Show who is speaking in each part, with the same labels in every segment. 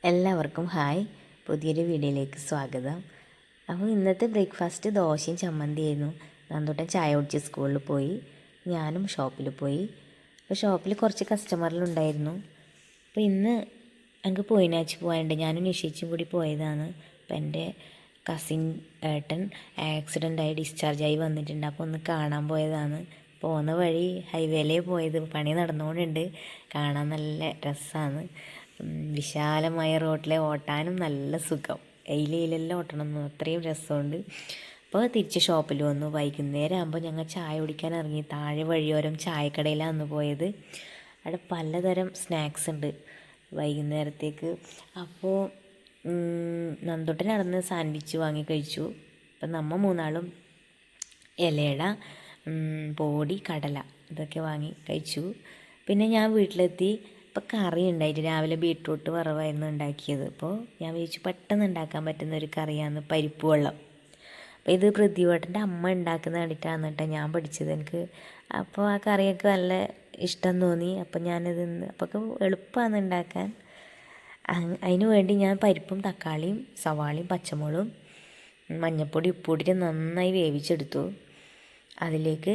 Speaker 1: എല്ലാവർക്കും ഹായ്, പുതിയൊരു വീഡിയോയിലേക്ക് സ്വാഗതം. അപ്പോൾ ഇന്നത്തെ ബ്രേക്ക്ഫാസ്റ്റ് ദോശയും ചമ്മന്തിയായിരുന്നു. നന്ദൂട്ടൻ ചായ കുടിച്ച് സ്കൂളിൽ പോയി, ഞാനും ഷോപ്പിൽ പോയി. അപ്പോൾ ഷോപ്പിൽ കുറച്ച് കസ്റ്റമറിലുണ്ടായിരുന്നു. അപ്പോൾ ഇന്ന് ഞങ്ങൾക്ക് പോയിനാച്ച് പോകാനുണ്ട്. ഞാനും നിശ്ചയിച്ചും കൂടി പോയതാണ്. അപ്പോൾ എൻ്റെ കസിൻ ഏട്ടൻ ആക്സിഡൻ്റായി ഡിസ്ചാർജായി വന്നിട്ടുണ്ട്. അപ്പോൾ ഒന്ന് കാണാൻ പോയതാണ്. പോകുന്ന വഴി ഹൈവേയിലേ പോയത്, പണി നടന്നുകൊണ്ടുണ്ട്. കാണാൻ നല്ല രസമാണ്. വിശാലമായ റോട്ടിലെ ഓട്ടാനും നല്ല സുഖം. എയിലെല്ലാം ഓട്ടണം, അത്രയും രസമുണ്ട്. അപ്പോൾ തിരിച്ച് ഷോപ്പിൽ വന്നു. വൈകുന്നേരം ആകുമ്പോൾ ഞങ്ങൾ ചായ കുടിക്കാൻ ഇറങ്ങി. താഴെ വഴിയോരം ചായക്കടയിലാണ് പോയത്. അവിടെ പലതരം സ്നാക്സ് ഉണ്ട് വൈകുന്നേരത്തേക്ക്. അപ്പോൾ നന്ദൂട്ടൻ നടന്ന് സാൻഡ്വിച്ച് വാങ്ങി കഴിച്ചു. അപ്പം നമ്മൾ മൂന്നാളും ഇലയട, പൊടി, കടല ഇതൊക്കെ വാങ്ങി കഴിച്ചു. പിന്നെ ഞാൻ വീട്ടിലെത്തി. ഇപ്പോൾ കറി ഉണ്ടായിട്ട് രാവിലെ ബീട്രൂട്ട് വറവായിരുന്നു ഉണ്ടാക്കിയത്. അപ്പോൾ ഞാൻ വിചാരിച്ചു പെട്ടെന്ന് ഉണ്ടാക്കാൻ പറ്റുന്ന ഒരു കറിയാണ് പരിപ്പ് വെള്ളം. അപ്പോൾ ഇത് പൃഥ്വിയേട്ടൻ്റെ അമ്മ ഉണ്ടാക്കുന്ന കണ്ടിട്ടാണ് കേട്ടോ ഞാൻ പഠിച്ചത്. എനിക്ക് അപ്പോൾ ആ കറിയൊക്കെ നല്ല ഇഷ്ടം തോന്നി. അപ്പോൾ ഞാനിത് അപ്പോൾ എളുപ്പമാണ് ഉണ്ടാക്കാൻ. അതിന് വേണ്ടി ഞാൻ പരിപ്പും തക്കാളിയും സവാളയും പച്ചമുളകും മഞ്ഞൾപ്പൊടി ഉപ്പുപൊടിയിട്ട് നന്നായി വേവിച്ചെടുത്തു. അതിലേക്ക്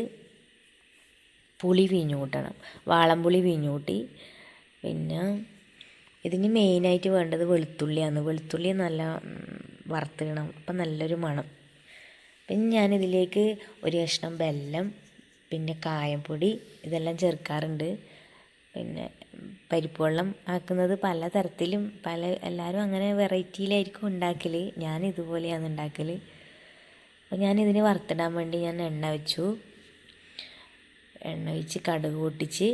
Speaker 1: പുളി പിഴിഞ്ഞു കൂട്ടണം, വാളംപുളി പിഴിഞ്ഞു കൂട്ടി. പിന്നെ ഇതിന് മെയിനായിട്ട് വേണ്ടത് വെളുത്തുള്ളിയാണ്. വെളുത്തുള്ളി നല്ല വറുത്തിടണം, അപ്പം നല്ലൊരു മണം. പിന്നെ ഞാനിതിലേക്ക് ഒരു കഷ്ണം വെല്ലം, പിന്നെ കായപ്പൊടി ഇതെല്ലാം ചേർക്കാറുണ്ട്. പിന്നെ പരിപ്പ് വെള്ളം ആക്കുന്നത് പല തരത്തിലും എല്ലാവരും അങ്ങനെ വെറൈറ്റിയിലായിരിക്കും ഉണ്ടാക്കൽ. ഞാൻ ഇതുപോലെയാണ് ഉണ്ടാക്കൽ. അപ്പോൾ ഞാനിതിന് വറുത്തിടാൻ വേണ്ടി ഞാൻ എണ്ണ വെച്ചു. എണ്ണ ഒഴിച്ച് കടുക് പൊട്ടിച്ച്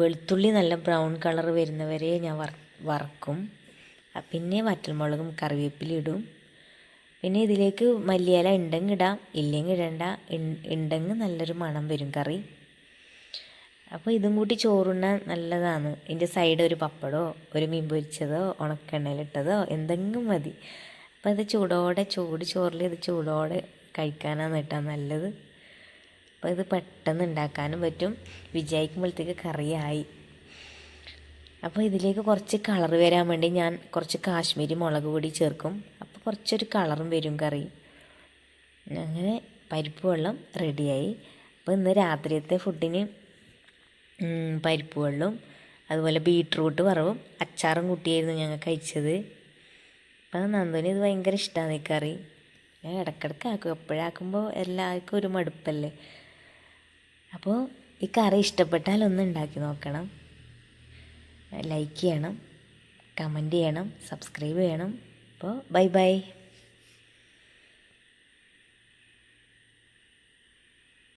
Speaker 1: വെളുത്തുള്ളി നല്ല ബ്രൗൺ കളർ വരുന്നവരെ ഞാൻ വറക്കും. പിന്നെ വറ്റൽമുളകും കറിവേപ്പില ഇടും. പിന്നെ ഇതിലേക്ക് മല്ലിയില ഉണ്ടെങ്കിൽ ഇടാം, ഇല്ലെങ്കിൽ ഇടണ്ട. ഉണ്ടെങ്കിൽ നല്ലൊരു മണം വരും കറി. അപ്പോൾ ഇതും കൂട്ടി ചോറുണ്ണാൻ നല്ലതാണ്. ഇതിൻ്റെ സൈഡ് ഒരു പപ്പടമോ ഒരു മീൻ പൊരിച്ചതോ ഉണക്കെണ്ണയിലിട്ടതോ എന്തെങ്കിലും മതി. അപ്പോൾ ഇത് ചൂട് ചോറിൽ ഇത് ചൂടോടെ കഴിക്കാനാണ് കേട്ടോ നല്ലത്. അപ്പോൾ ഇത് പെട്ടെന്ന് ഉണ്ടാക്കാനും പറ്റും. വിചാരിക്കുമ്പോഴത്തേക്ക് കറിയായി. അപ്പോൾ ഇതിലേക്ക് കുറച്ച് കളർ വരാൻ വേണ്ടി ഞാൻ കുറച്ച് കാശ്മീരി മുളക് പൊടി ചേർക്കും. അപ്പോൾ കുറച്ചൊരു കളറും വരും കറി. അങ്ങനെ പരിപ്പ് വെള്ളം റെഡിയായി. അപ്പോൾ ഇന്ന് രാത്രിയത്തെ ഫുഡിന് പരിപ്പ് വെള്ളവും അതുപോലെ ബീട്രൂട്ട് വറവും അച്ചാറും കൂട്ടിയായിരുന്നു ഞങ്ങൾ കഴിച്ചത്. അപ്പോൾ നന്ദുവിന് ഇത് ഭയങ്കര ഇഷ്ടമാണ് ഈ കറി. ഞാൻ ഇടയ്ക്കിടയ്ക്ക് ആക്കും, എപ്പോഴാക്കുമ്പോൾ എല്ലാവർക്കും ഒരു മടുപ്പല്ലേ. അപ്പോൾ ഈ കറി ഇഷ്ടപ്പെട്ടാൽ ഒന്ന് ഉണ്ടാക്കി നോക്കണം. ലൈക്ക് ചെയ്യണം, കമൻറ്റ് ചെയ്യണം, സബ്സ്ക്രൈബ് ചെയ്യണം. അപ്പോൾ ബൈ.